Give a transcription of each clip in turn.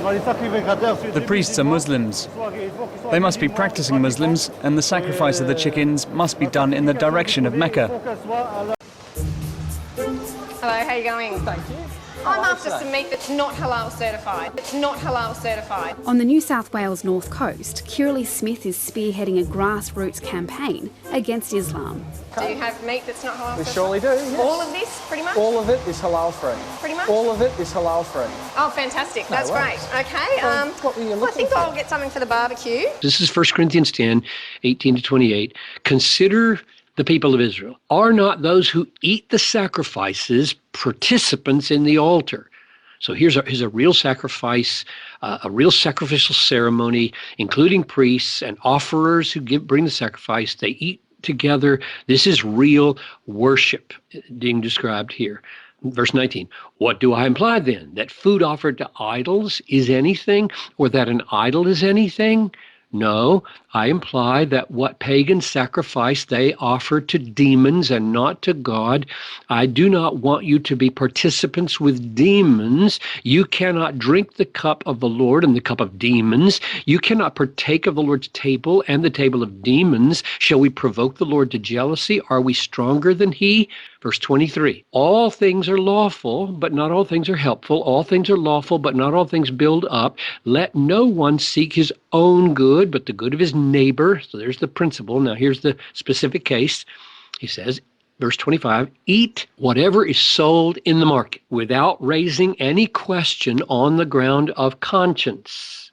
The priests are Muslims. They must be practicing Muslims, and the sacrifice of the chickens must be done in the direction of Mecca. Hello, how are you going? Thank you. I'm after some meat that's not halal certified. It's not halal certified. On the New South Wales North Coast, Kirley Smith is spearheading a grassroots campaign against Islam. Do you have meat that's not halal We certified? surely do, yes. All of this, pretty much? All of it is halal free. Pretty much? All of it is halal free. Oh, fantastic. That's great. Okay. What were you I looking think for? I'll get something for the barbecue. This is 1 Corinthians 10, 18 to 28. Consider the people of Israel. Are not those who eat the sacrifices participants in the altar? So here's a real sacrifice, a real sacrificial ceremony, including priests and offerers who bring the sacrifice. They eat together. This is real worship being described here. Verse 19, what do I imply then? That food offered to idols is anything, or that an idol is anything? No, I imply that what pagans sacrifice they offer to demons and not to God. I do not want you to be participants with demons. You cannot drink the cup of the Lord and the cup of demons. You cannot partake of the Lord's table and the table of demons. Shall we provoke the Lord to jealousy? Are we stronger than he? Verse 23, all things are lawful, but not all things are helpful. All things are lawful, but not all things build up. Let no one seek his own good, but the good of his neighbor. So there's the principle. Now here's the specific case. He says, verse 25, eat whatever is sold in the market without raising any question on the ground of conscience.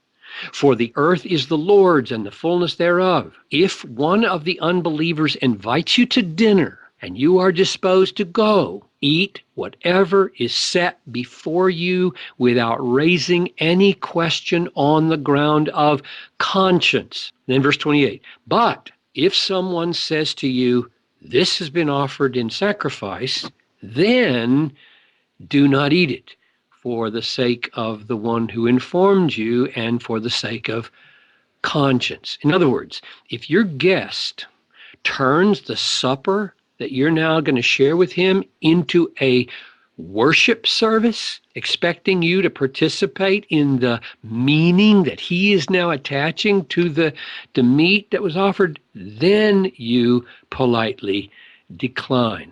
For the earth is the Lord's and the fullness thereof. If one of the unbelievers invites you to dinner, and you are disposed to go, eat whatever is set before you without raising any question on the ground of conscience. Then verse 28, but if someone says to you, this has been offered in sacrifice, then do not eat it for the sake of the one who informed you and for the sake of conscience. In other words, if your guest turns the supper that you're now going to share with him into a worship service, expecting you to participate in the meaning that he is now attaching to the meat that was offered, then you politely decline.